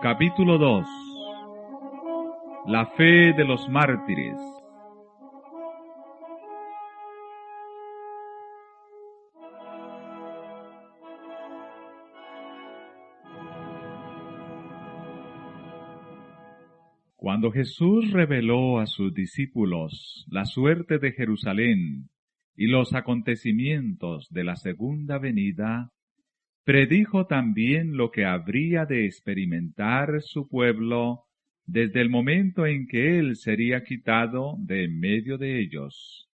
Capítulo 2. La fe de los mártires. Cuando Jesús reveló a sus discípulos la suerte de Jerusalén y los acontecimientos de la segunda venida, predijo también lo que habría de experimentar su pueblo desde el momento en que él sería quitado de en medio de ellos,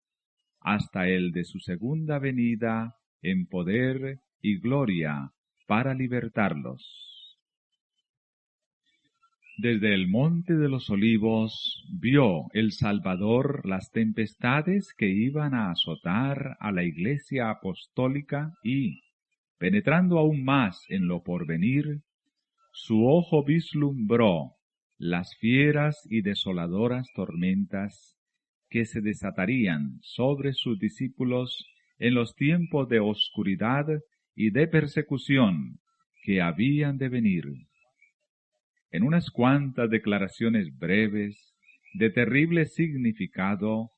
hasta el de su segunda venida en poder y gloria para libertarlos. Desde el monte de los Olivos vio el Salvador las tempestades que iban a azotar a la Iglesia apostólica y, penetrando aún más en lo porvenir, su ojo vislumbró las fieras y desoladoras tormentas que se desatarían sobre sus discípulos en los tiempos de oscuridad y de persecución que habían de venir. En unas cuantas declaraciones breves, de terrible significado,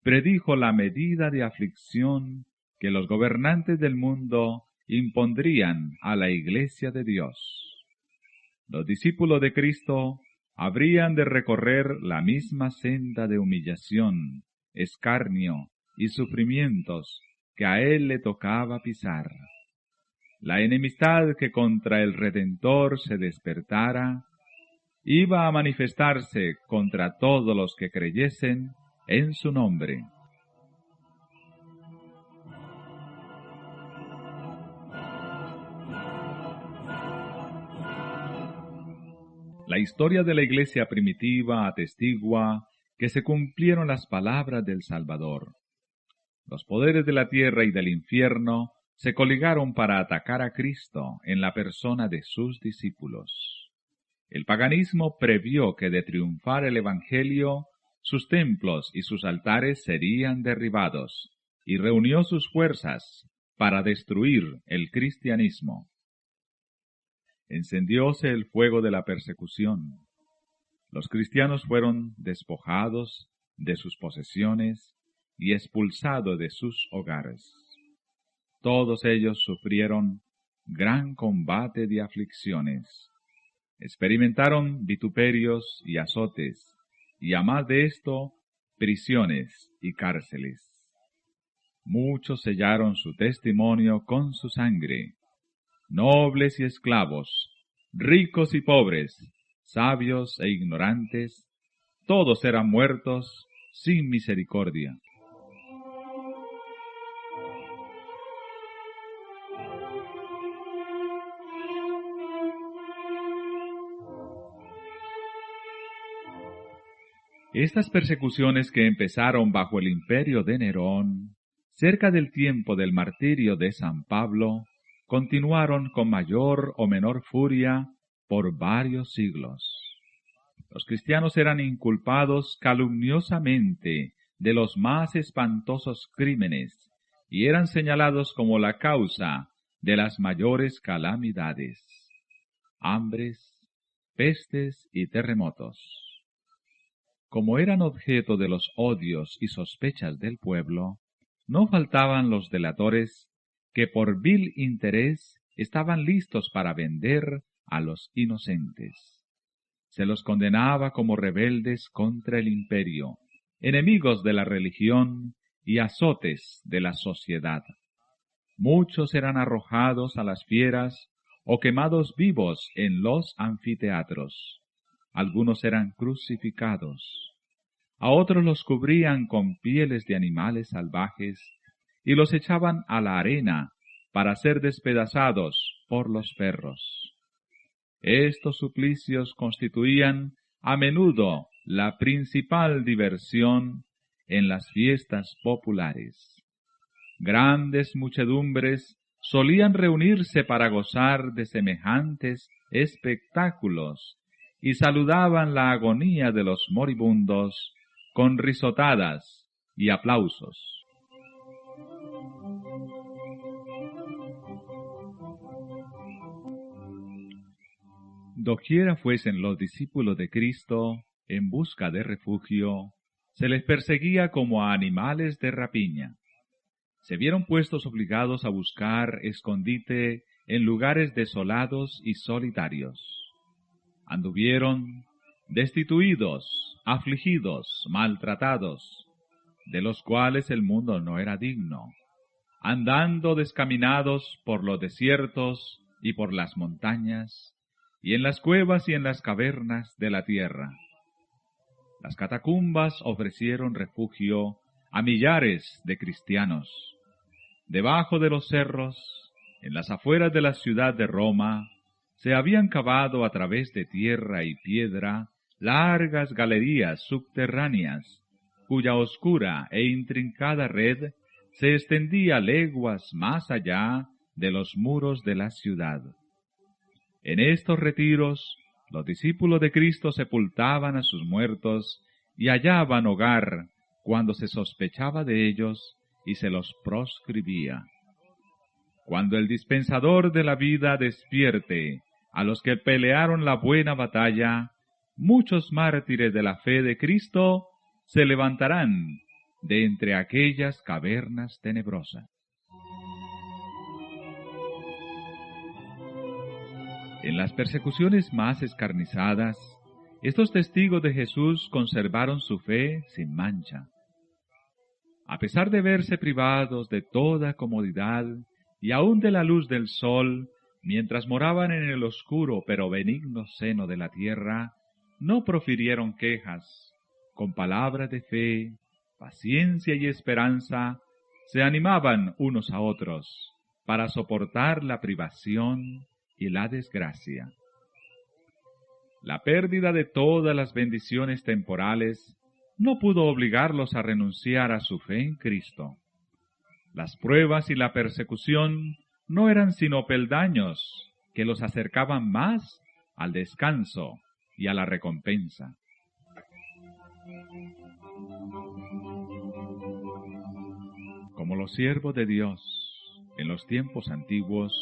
predijo la medida de aflicción que los gobernantes del mundo impondrían a la Iglesia de Dios. Los discípulos de Cristo habrían de recorrer la misma senda de humillación, escarnio y sufrimientos que a él le tocaba pisar. La enemistad que contra el Redentor se despertara iba a manifestarse contra todos los que creyesen en su nombre. La historia de la Iglesia primitiva atestigua que se cumplieron las palabras del Salvador. Los poderes de la tierra y del infierno se coligaron para atacar a Cristo en la persona de sus discípulos. El paganismo previó que de triunfar el Evangelio, sus templos y sus altares serían derribados, y reunió sus fuerzas para destruir el cristianismo. Encendióse el fuego de la persecución. Los cristianos fueron despojados de sus posesiones y expulsados de sus hogares. Todos ellos sufrieron gran combate de aflicciones. Experimentaron vituperios y azotes, y a más de esto, prisiones y cárceles. Muchos sellaron su testimonio con su sangre. Nobles y esclavos, ricos y pobres, sabios e ignorantes, todos eran muertos sin misericordia. Estas persecuciones que empezaron bajo el imperio de Nerón, cerca del tiempo del martirio de San Pablo, continuaron con mayor o menor furia por varios siglos. Los cristianos eran inculpados calumniosamente de los más espantosos crímenes y eran señalados como la causa de las mayores calamidades, hambres, pestes y terremotos. Como eran objeto de los odios y sospechas del pueblo, no faltaban los delatores que por vil interés estaban listos para vender a los inocentes. Se los condenaba como rebeldes contra el imperio, enemigos de la religión y azotes de la sociedad. Muchos eran arrojados a las fieras o quemados vivos en los anfiteatros. Algunos eran crucificados. A otros los cubrían con pieles de animales salvajes y los echaban a la arena para ser despedazados por los perros. Estos suplicios constituían a menudo la principal diversión en las fiestas populares. Grandes muchedumbres solían reunirse para gozar de semejantes espectáculos y saludaban la agonía de los moribundos con risotadas y aplausos. Doquiera fuesen los discípulos de Cristo en busca de refugio, se les perseguía como a animales de rapiña. Se vieron puestos obligados a buscar escondite en lugares desolados y solitarios. Anduvieron destituidos, afligidos, maltratados, de los cuales el mundo no era digno, andando descaminados por los desiertos y por las montañas, y en las cuevas y en las cavernas de la tierra. Las catacumbas ofrecieron refugio a millares de cristianos. Debajo de los cerros, en las afueras de la ciudad de Roma, se habían cavado a través de tierra y piedra largas galerías subterráneas, cuya oscura e intrincada red se extendía leguas más allá de los muros de la ciudad. En estos retiros, los discípulos de Cristo sepultaban a sus muertos y hallaban hogar cuando se sospechaba de ellos y se los proscribía. Cuando el dispensador de la vida despierte a los que pelearon la buena batalla, muchos mártires de la fe de Cristo se levantarán de entre aquellas cavernas tenebrosas. En las persecuciones más escarnizadas, estos testigos de Jesús conservaron su fe sin mancha. A pesar de verse privados de toda comodidad y aun de la luz del sol, mientras moraban en el oscuro pero benigno seno de la tierra, no profirieron quejas. Con palabras de fe, paciencia y esperanza, se animaban unos a otros para soportar la privación y la desgracia. La pérdida de todas las bendiciones temporales no pudo obligarlos a renunciar a su fe en Cristo. Las pruebas y la persecución no eran sino peldaños que los acercaban más al descanso y a la recompensa. Como los siervos de Dios en los tiempos antiguos,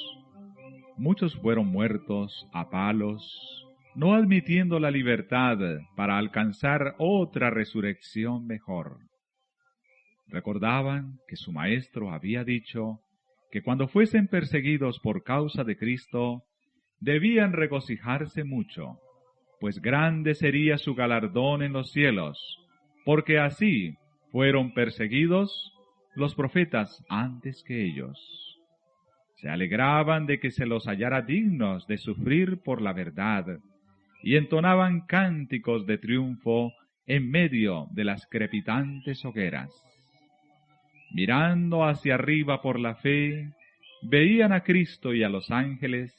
muchos fueron muertos a palos, no admitiendo la libertad para alcanzar otra resurrección mejor. Recordaban que su maestro había dicho que cuando fuesen perseguidos por causa de Cristo, debían regocijarse mucho, pues grande sería su galardón en los cielos, porque así fueron perseguidos los profetas antes que ellos. Se alegraban de que se los hallara dignos de sufrir por la verdad, y entonaban cánticos de triunfo en medio de las crepitantes hogueras. Mirando hacia arriba por la fe, veían a Cristo y a los ángeles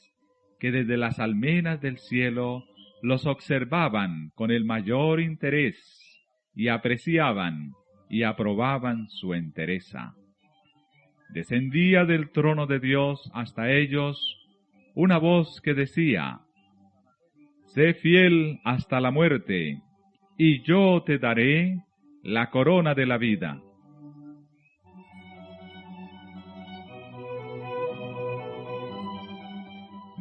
que desde las almenas del cielo los observaban con el mayor interés y apreciaban y aprobaban su entereza. Descendía del trono de Dios hasta ellos una voz que decía: «Sé fiel hasta la muerte, y yo te daré la corona de la vida».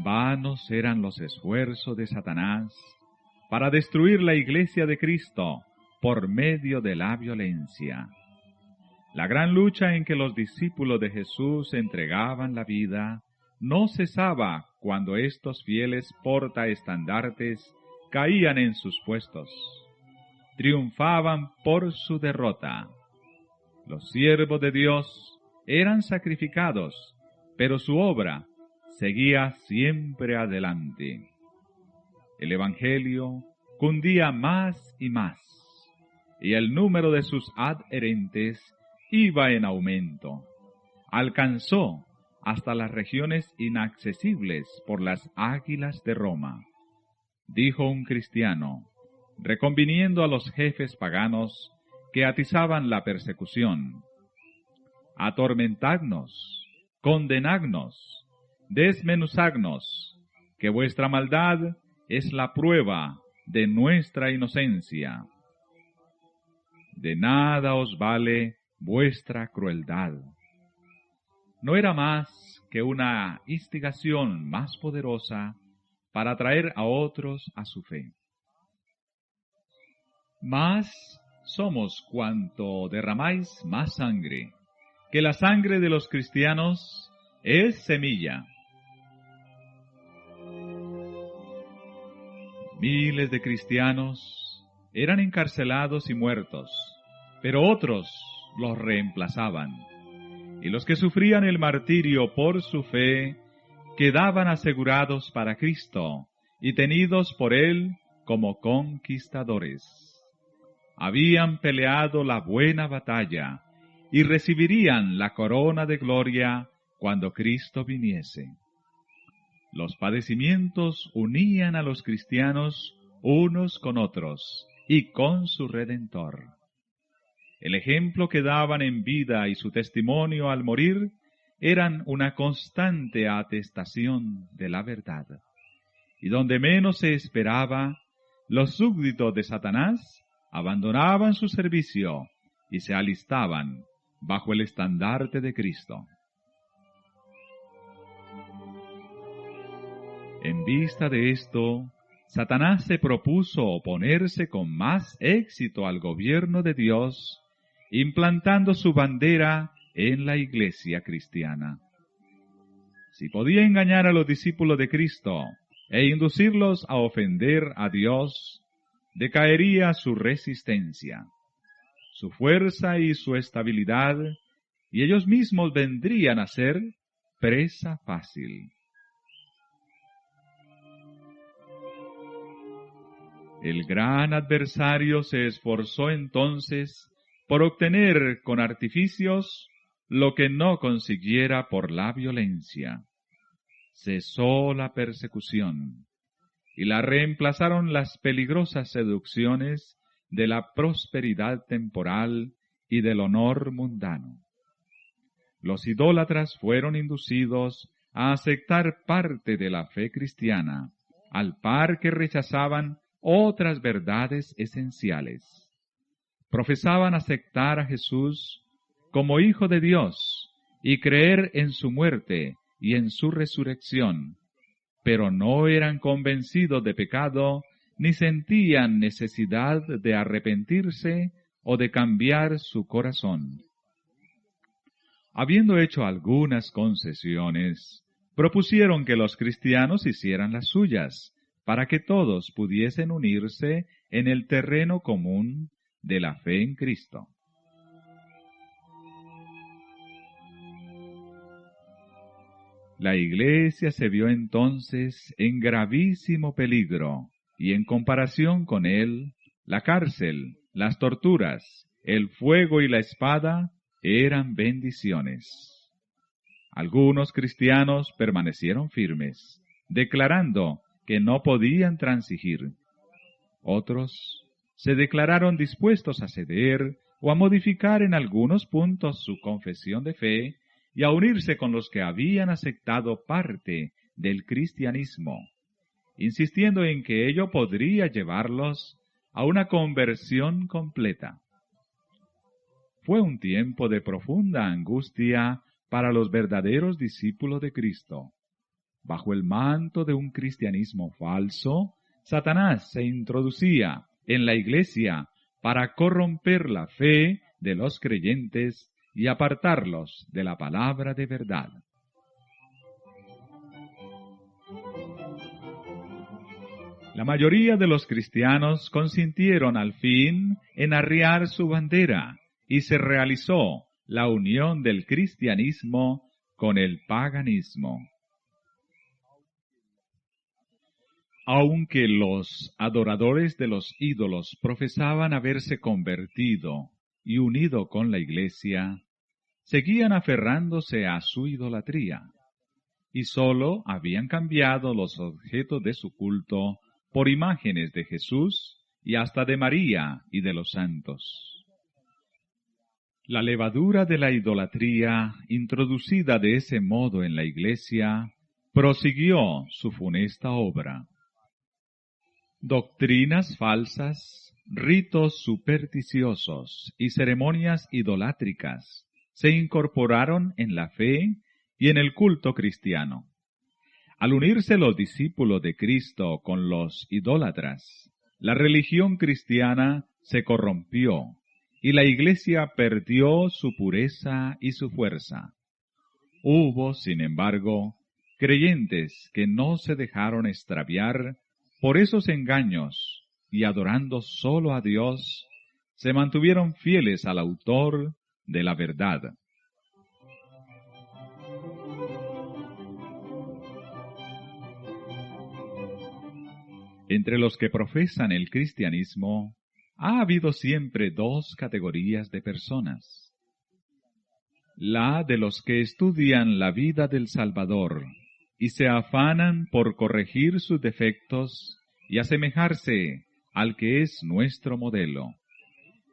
Vanos eran los esfuerzos de Satanás para destruir la iglesia de Cristo por medio de la violencia. La gran lucha en que los discípulos de Jesús entregaban la vida no cesaba cuando estos fieles portaestandartes caían en sus puestos. Triunfaban por su derrota. Los siervos de Dios eran sacrificados, pero su obra seguía siempre adelante. El Evangelio cundía más y más, y el número de sus adherentes iba en aumento. Alcanzó hasta las regiones inaccesibles por las águilas de Roma. Dijo un cristiano, reconviniendo a los jefes paganos que atizaban la persecución: «Atormentadnos, condenadnos, desmenuzadnos, que vuestra maldad es la prueba de nuestra inocencia. De nada os vale vuestra crueldad. No era más que una instigación más poderosa para atraer a otros a su fe. Más somos cuanto derramáis más sangre, que la sangre de los cristianos es semilla. Miles de cristianos eran encarcelados y muertos, pero otros los reemplazaban. Y los que sufrían el martirio por su fe quedaban asegurados para Cristo y tenidos por Él como conquistadores. Habían peleado la buena batalla y recibirían la corona de gloria cuando Cristo viniese. Los padecimientos unían a los cristianos unos con otros y con su Redentor. El ejemplo que daban en vida y su testimonio al morir eran una constante atestación de la verdad. Y donde menos se esperaba, los súbditos de Satanás abandonaban su servicio y se alistaban bajo el estandarte de Cristo. En vista de esto, Satanás se propuso oponerse con más éxito al gobierno de Dios, implantando su bandera en la iglesia cristiana. Si podía engañar a los discípulos de Cristo e inducirlos a ofender a Dios, decaería su resistencia, su fuerza y su estabilidad, y ellos mismos vendrían a ser presa fácil. El gran adversario se esforzó entonces por obtener con artificios lo que no consiguiera por la violencia. Cesó la persecución y la reemplazaron las peligrosas seducciones de la prosperidad temporal y del honor mundano. Los idólatras fueron inducidos a aceptar parte de la fe cristiana, al par que rechazaban otras verdades esenciales. Profesaban aceptar a Jesús como Hijo de Dios y creer en su muerte y en su resurrección, pero no eran convencidos de pecado ni sentían necesidad de arrepentirse o de cambiar su corazón. Habiendo hecho algunas concesiones, propusieron que los cristianos hicieran las suyas, para que todos pudiesen unirse en el terreno común de la fe en Cristo. La Iglesia se vio entonces en gravísimo peligro, y en comparación con él, la cárcel, las torturas, el fuego y la espada eran bendiciones. Algunos cristianos permanecieron firmes, declarando que no podían transigir. Otros se declararon dispuestos a ceder o a modificar en algunos puntos su confesión de fe y a unirse con los que habían aceptado parte del cristianismo, insistiendo en que ello podría llevarlos a una conversión completa. Fue un tiempo de profunda angustia para los verdaderos discípulos de Cristo. Bajo el manto de un cristianismo falso, Satanás se introducía en la iglesia para corromper la fe de los creyentes y apartarlos de la palabra de verdad. La mayoría de los cristianos consintieron al fin en arriar su bandera y se realizó la unión del cristianismo con el paganismo. Aunque los adoradores de los ídolos profesaban haberse convertido y unido con la Iglesia, seguían aferrándose a su idolatría, y sólo habían cambiado los objetos de su culto por imágenes de Jesús y hasta de María y de los santos. La levadura de la idolatría, introducida de ese modo en la Iglesia, prosiguió su funesta obra. Doctrinas falsas, ritos supersticiosos y ceremonias idolátricas se incorporaron en la fe y en el culto cristiano. Al unirse los discípulos de Cristo con los idólatras, la religión cristiana se corrompió y la Iglesia perdió su pureza y su fuerza. Hubo, sin embargo, creyentes que no se dejaron extraviar por esos engaños y, adorando solo a Dios, se mantuvieron fieles al autor de la verdad. Entre los que profesan el cristianismo, ha habido siempre dos categorías de personas. La de los que estudian la vida del Salvador y se afanan por corregir sus defectos y asemejarse al que es nuestro modelo,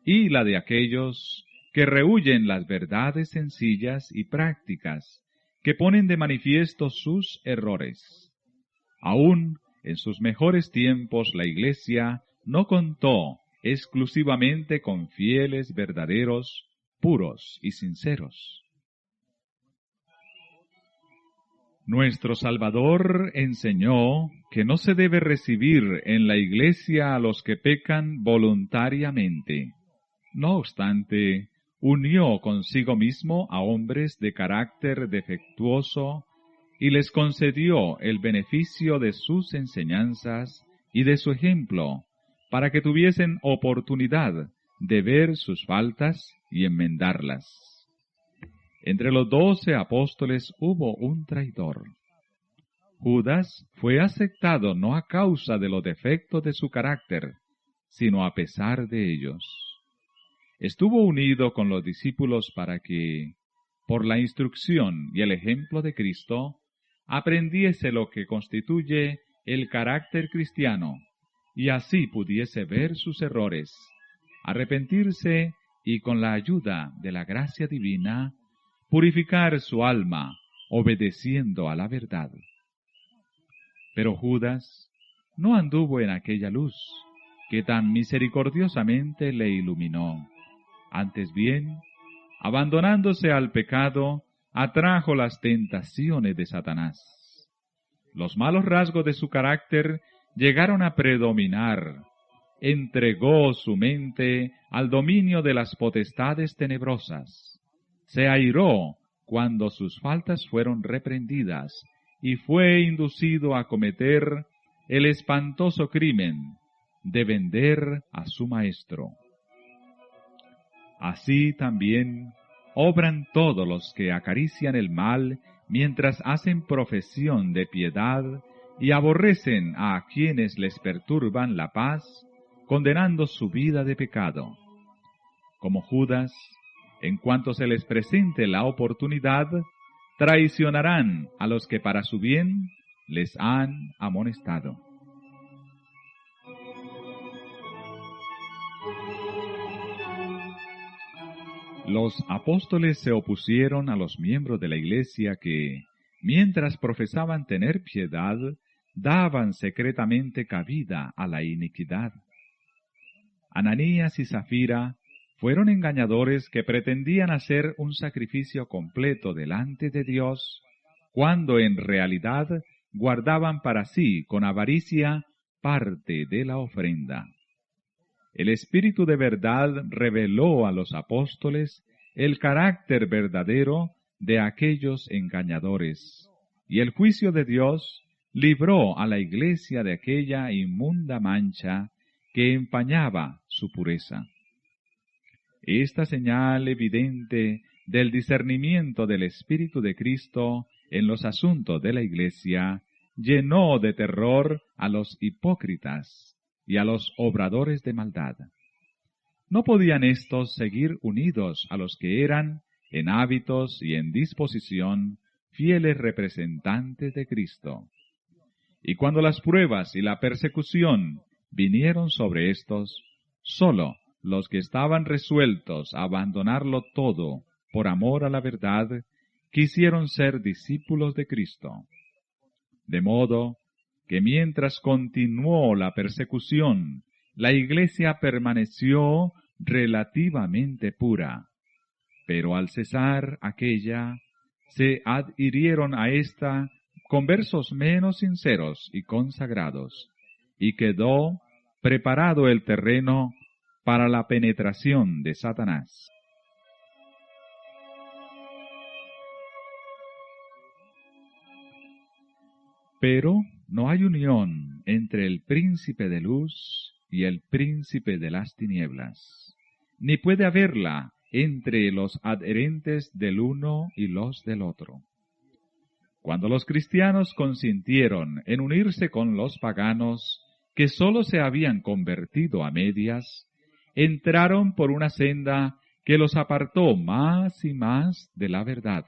y la de aquellos que rehúyen las verdades sencillas y prácticas que ponen de manifiesto sus errores. Aún en sus mejores tiempos la Iglesia no contó exclusivamente con fieles verdaderos, puros y sinceros. Nuestro Salvador enseñó que no se debe recibir en la Iglesia a los que pecan voluntariamente. No obstante, unió consigo mismo a hombres de carácter defectuoso y les concedió el beneficio de sus enseñanzas y de su ejemplo, para que tuviesen oportunidad de ver sus faltas y enmendarlas. Entre los 12 apóstoles hubo un traidor. Judas fue aceptado no a causa de los defectos de su carácter, sino a pesar de ellos. Estuvo unido con los discípulos para que, por la instrucción y el ejemplo de Cristo, aprendiese lo que constituye el carácter cristiano, y así pudiese ver sus errores, arrepentirse y con la ayuda de la gracia divina, purificar su alma, obedeciendo a la verdad. Pero Judas no anduvo en aquella luz que tan misericordiosamente le iluminó. Antes bien, abandonándose al pecado, atrajo las tentaciones de Satanás. Los malos rasgos de su carácter llegaron a predominar. Entregó su mente al dominio de las potestades tenebrosas. Se airó cuando sus faltas fueron reprendidas y fue inducido a cometer el espantoso crimen de vender a su maestro. Así también obran todos los que acarician el mal mientras hacen profesión de piedad y aborrecen a quienes les perturban la paz, condenando su vida de pecado. Como Judas, en cuanto se les presente la oportunidad, traicionarán a los que para su bien les han amonestado. Los apóstoles se opusieron a los miembros de la Iglesia que, mientras profesaban tener piedad, daban secretamente cabida a la iniquidad. Ananías y Zafira fueron engañadores que pretendían hacer un sacrificio completo delante de Dios, cuando en realidad guardaban para sí con avaricia parte de la ofrenda. El Espíritu de verdad reveló a los apóstoles el carácter verdadero de aquellos engañadores, y el juicio de Dios libró a la Iglesia de aquella inmunda mancha que empañaba su pureza. Esta señal evidente del discernimiento del Espíritu de Cristo en los asuntos de la Iglesia llenó de terror a los hipócritas y a los obradores de maldad. No podían éstos seguir unidos a los que eran, en hábitos y en disposición, fieles representantes de Cristo. Y cuando las pruebas y la persecución vinieron sobre éstos, sólo los que estaban resueltos a abandonarlo todo por amor a la verdad, quisieron ser discípulos de Cristo. De modo que mientras continuó la persecución, la Iglesia permaneció relativamente pura, pero al cesar aquella, se adhirieron a ésta conversos menos sinceros y consagrados, y quedó preparado el terreno para la penetración de Satanás. Pero no hay unión entre el príncipe de luz y el príncipe de las tinieblas, ni puede haberla entre los adherentes del uno y los del otro. Cuando los cristianos consintieron en unirse con los paganos, que sólo se habían convertido a medias, entraron por una senda que los apartó más y más de la verdad.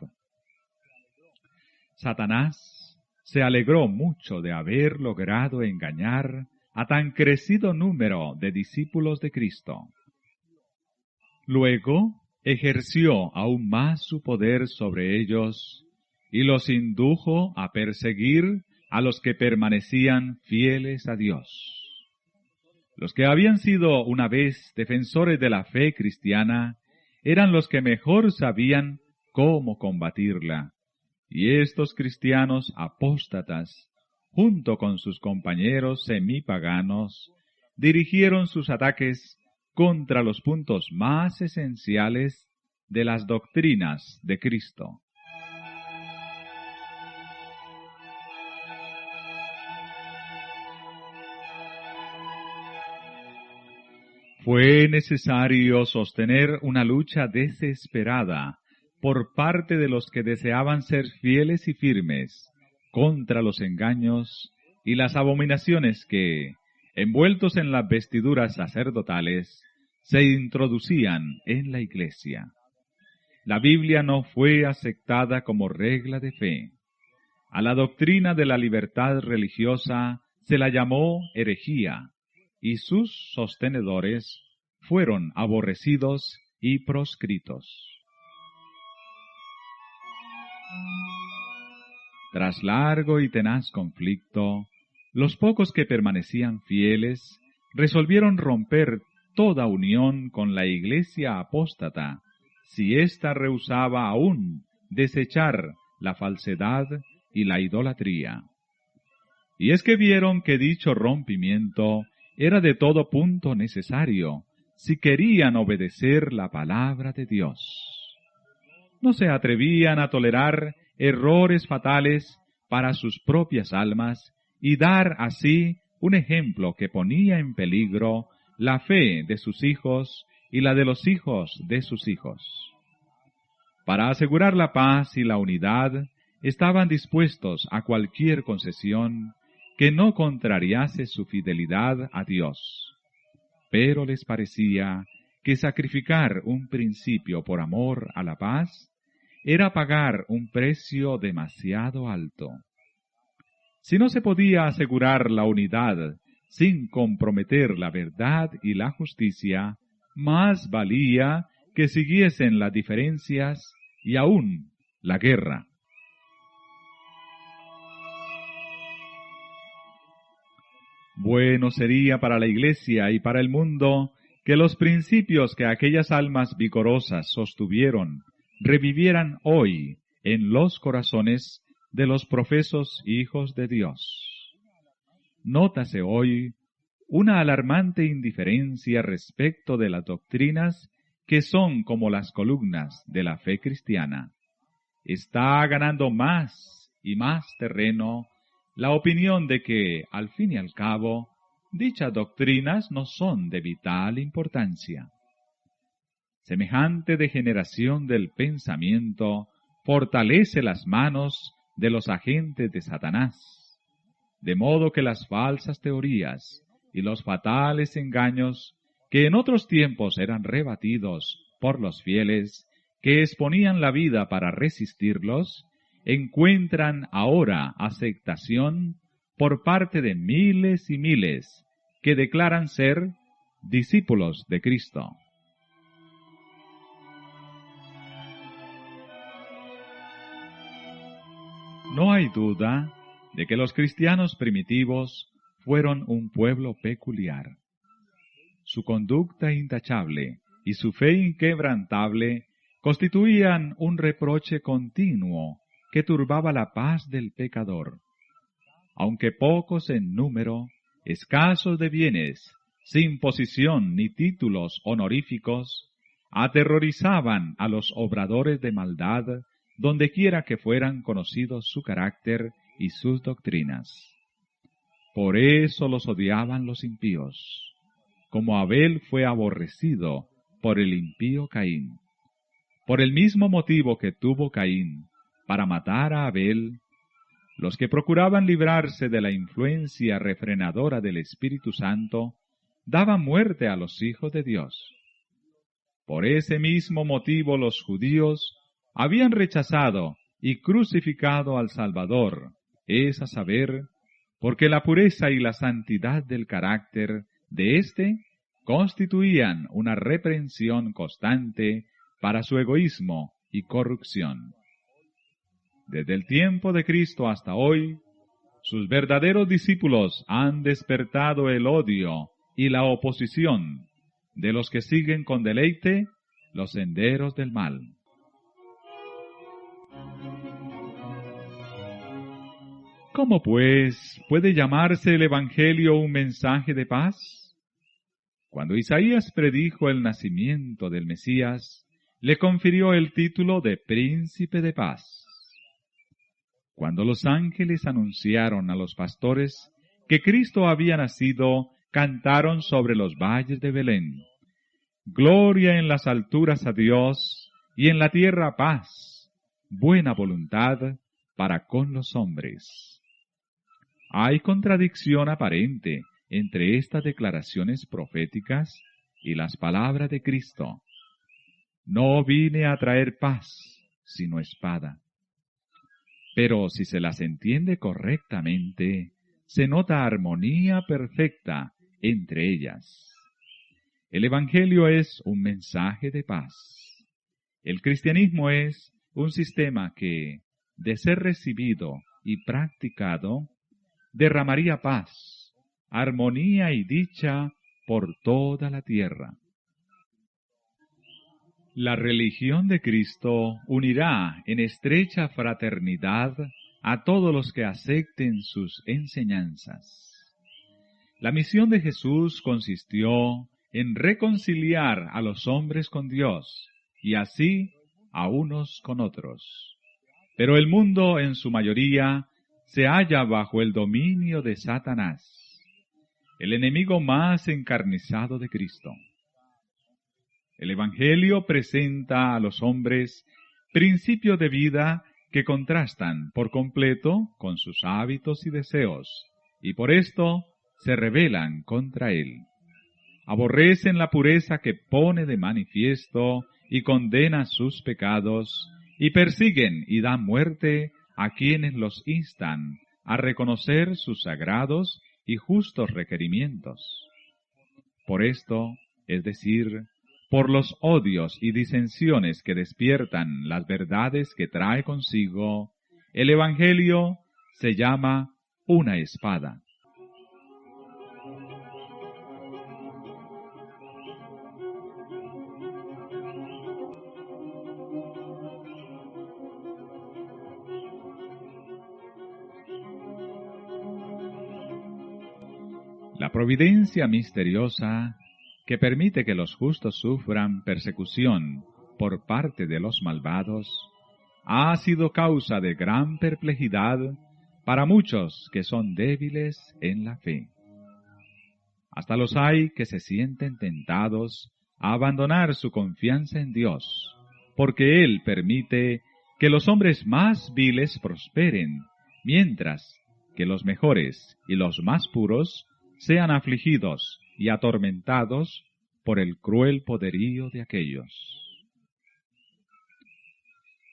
Satanás se alegró mucho de haber logrado engañar a tan crecido número de discípulos de Cristo. Luego ejerció aún más su poder sobre ellos y los indujo a perseguir a los que permanecían fieles a Dios. Los que habían sido una vez defensores de la fe cristiana eran los que mejor sabían cómo combatirla, y estos cristianos apóstatas, junto con sus compañeros semipaganos, dirigieron sus ataques contra los puntos más esenciales de las doctrinas de Cristo. Fue necesario sostener una lucha desesperada por parte de los que deseaban ser fieles y firmes contra los engaños y las abominaciones que, envueltos en las vestiduras sacerdotales, se introducían en la Iglesia. La Biblia no fue aceptada como regla de fe. A la doctrina de la libertad religiosa se la llamó herejía, y sus sostenedores fueron aborrecidos y proscritos. Tras largo y tenaz conflicto, los pocos que permanecían fieles resolvieron romper toda unión con la Iglesia apóstata, si ésta rehusaba aún desechar la falsedad y la idolatría. Y es que vieron que dicho rompimiento era de todo punto necesario, si querían obedecer la palabra de Dios. No se atrevían a tolerar errores fatales para sus propias almas y dar así un ejemplo que ponía en peligro la fe de sus hijos y la de los hijos de sus hijos. Para asegurar la paz y la unidad, estaban dispuestos a cualquier concesión que no contrariase su fidelidad a Dios. Pero les parecía que sacrificar un principio por amor a la paz era pagar un precio demasiado alto. Si no se podía asegurar la unidad sin comprometer la verdad y la justicia, más valía que siguiesen las diferencias y aún la guerra. Bueno sería para la Iglesia y para el mundo que los principios que aquellas almas vigorosas sostuvieron revivieran hoy en los corazones de los profesos hijos de Dios. Nótase hoy una alarmante indiferencia respecto de las doctrinas que son como las columnas de la fe cristiana. Está ganando más y más terreno la opinión de que, al fin y al cabo, dichas doctrinas no son de vital importancia. Semejante degeneración del pensamiento fortalece las manos de los agentes de Satanás, de modo que las falsas teorías y los fatales engaños que en otros tiempos eran rebatidos por los fieles que exponían la vida para resistirlos, encuentran ahora aceptación por parte de miles y miles que declaran ser discípulos de Cristo. No hay duda de que los cristianos primitivos fueron un pueblo peculiar. Su conducta intachable y su fe inquebrantable constituían un reproche continuo que turbaba la paz del pecador. Aunque pocos en número, escasos de bienes, sin posición ni títulos honoríficos, aterrorizaban a los obradores de maldad dondequiera que fueran conocidos su carácter y sus doctrinas. Por eso los odiaban los impíos, como Abel fue aborrecido por el impío Caín. Por el mismo motivo que tuvo Caín para matar a Abel, los que procuraban librarse de la influencia refrenadora del Espíritu Santo daban muerte a los hijos de Dios. Por ese mismo motivo los judíos habían rechazado y crucificado al Salvador, es a saber, porque la pureza y la santidad del carácter de éste constituían una reprensión constante para su egoísmo y corrupción. Desde el tiempo de Cristo hasta hoy, sus verdaderos discípulos han despertado el odio y la oposición de los que siguen con deleite los senderos del mal. ¿Cómo, pues, puede llamarse el Evangelio un mensaje de paz? Cuando Isaías predijo el nacimiento del Mesías, le confirió el título de Príncipe de Paz. Cuando los ángeles anunciaron a los pastores que Cristo había nacido, cantaron sobre los valles de Belén: Gloria en las alturas a Dios, y en la tierra paz, buena voluntad para con los hombres. Hay contradicción aparente entre estas declaraciones proféticas y las palabras de Cristo. No vine a traer paz, sino espada. Pero si se las entiende correctamente, se nota armonía perfecta entre ellas. El Evangelio es un mensaje de paz. El cristianismo es un sistema que, de ser recibido y practicado, derramaría paz, armonía y dicha por toda la tierra. La religión de Cristo unirá en estrecha fraternidad a todos los que acepten sus enseñanzas. La misión de Jesús consistió en reconciliar a los hombres con Dios y así a unos con otros. Pero el mundo en su mayoría se halla bajo el dominio de Satanás, el enemigo más encarnizado de Cristo. El Evangelio presenta a los hombres principios de vida que contrastan por completo con sus hábitos y deseos, y por esto se rebelan contra él. Aborrecen la pureza que pone de manifiesto y condena sus pecados, y persiguen y dan muerte a quienes los instan a reconocer sus sagrados y justos requerimientos. Por esto, es decir, por los odios y disensiones que despiertan las verdades que trae consigo, el Evangelio se llama una espada. La providencia misteriosa que permite que los justos sufran persecución por parte de los malvados, ha sido causa de gran perplejidad para muchos que son débiles en la fe. Hasta los hay que se sienten tentados a abandonar su confianza en Dios, porque Él permite que los hombres más viles prosperen, mientras que los mejores y los más puros sean afligidos y atormentados por el cruel poderío de aquellos.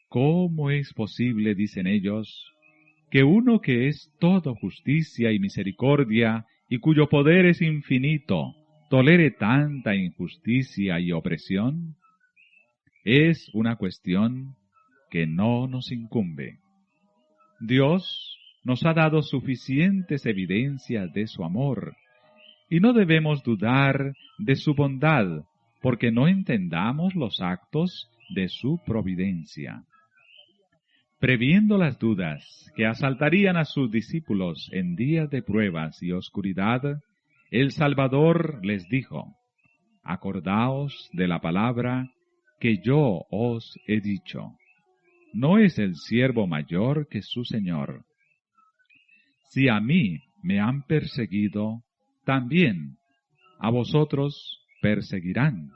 ¿Cómo es posible, dicen ellos, que uno que es todo justicia y misericordia y cuyo poder es infinito, tolere tanta injusticia y opresión? Es una cuestión que no nos incumbe. Dios nos ha dado suficientes evidencias de su amor, y no debemos dudar de su bondad, porque no entendamos los actos de su providencia. Previendo las dudas que asaltarían a sus discípulos en días de pruebas y oscuridad, el Salvador les dijo: «Acordaos de la palabra que yo os he dicho. ¿No es el siervo mayor que su Señor? Si a mí me han perseguido, también a vosotros perseguirán».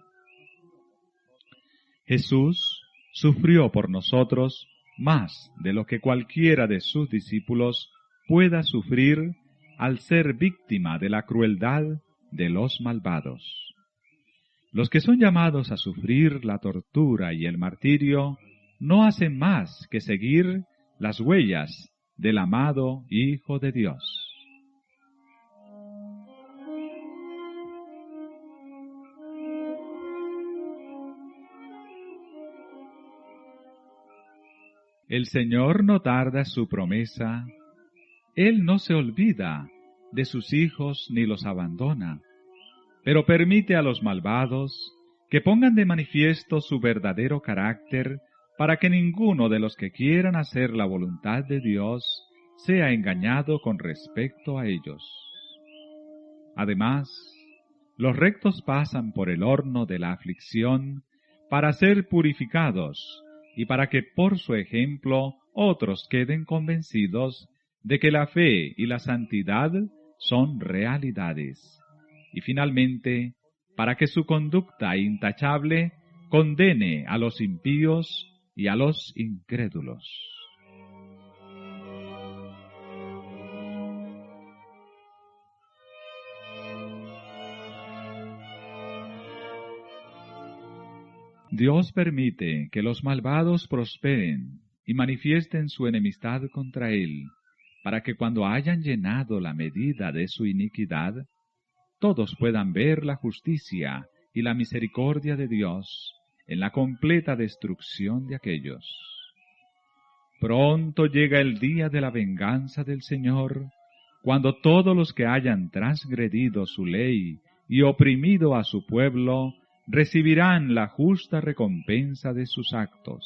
Jesús sufrió por nosotros más de lo que cualquiera de sus discípulos pueda sufrir al ser víctima de la crueldad de los malvados. Los que son llamados a sufrir la tortura y el martirio no hacen más que seguir las huellas del amado Hijo de Dios. El Señor no tarda su promesa. Él no se olvida de sus hijos ni los abandona, pero permite a los malvados que pongan de manifiesto su verdadero carácter para que ninguno de los que quieran hacer la voluntad de Dios sea engañado con respecto a ellos. Además, los rectos pasan por el horno de la aflicción para ser purificados y para que por su ejemplo otros queden convencidos de que la fe y la santidad son realidades, y finalmente, para que su conducta intachable condene a los impíos y a los incrédulos. Dios permite que los malvados prosperen y manifiesten su enemistad contra Él, para que cuando hayan llenado la medida de su iniquidad, todos puedan ver la justicia y la misericordia de Dios en la completa destrucción de aquellos. Pronto llega el día de la venganza del Señor, cuando todos los que hayan transgredido su ley y oprimido a su pueblo recibirán la justa recompensa de sus actos.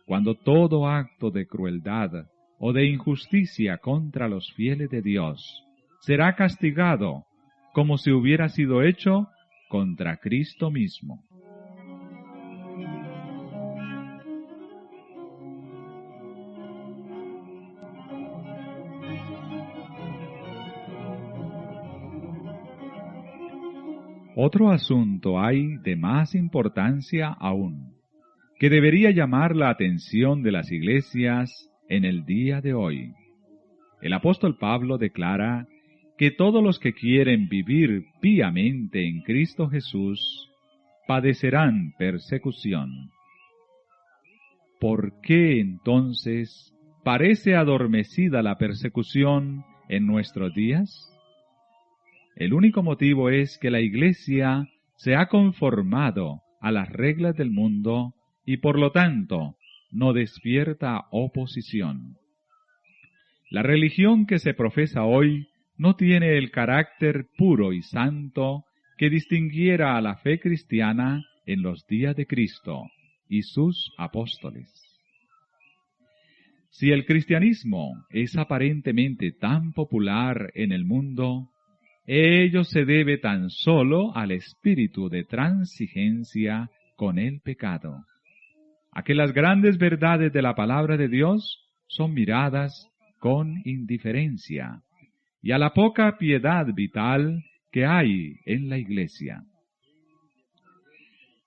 Cuando todo acto de crueldad o de injusticia contra los fieles de Dios será castigado como si hubiera sido hecho contra Cristo mismo. Otro asunto hay de más importancia aún, que debería llamar la atención de las iglesias en el día de hoy. El apóstol Pablo declara que todos los que quieren vivir piamente en Cristo Jesús padecerán persecución. ¿Por qué entonces parece adormecida la persecución en nuestros días? El único motivo es que la Iglesia se ha conformado a las reglas del mundo y por lo tanto no despierta oposición. La religión que se profesa hoy no tiene el carácter puro y santo que distinguiera a la fe cristiana en los días de Cristo y sus apóstoles. Si el cristianismo es aparentemente tan popular en el mundo, ello se debe tan solo al espíritu de transigencia con el pecado, a que las grandes verdades de la palabra de Dios son miradas con indiferencia, y a la poca piedad vital que hay en la Iglesia.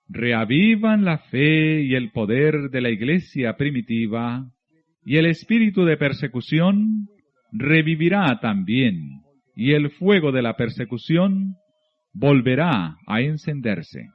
Reavivan la fe y el poder de la Iglesia primitiva, y el espíritu de persecución revivirá también, y el fuego de la persecución volverá a encenderse.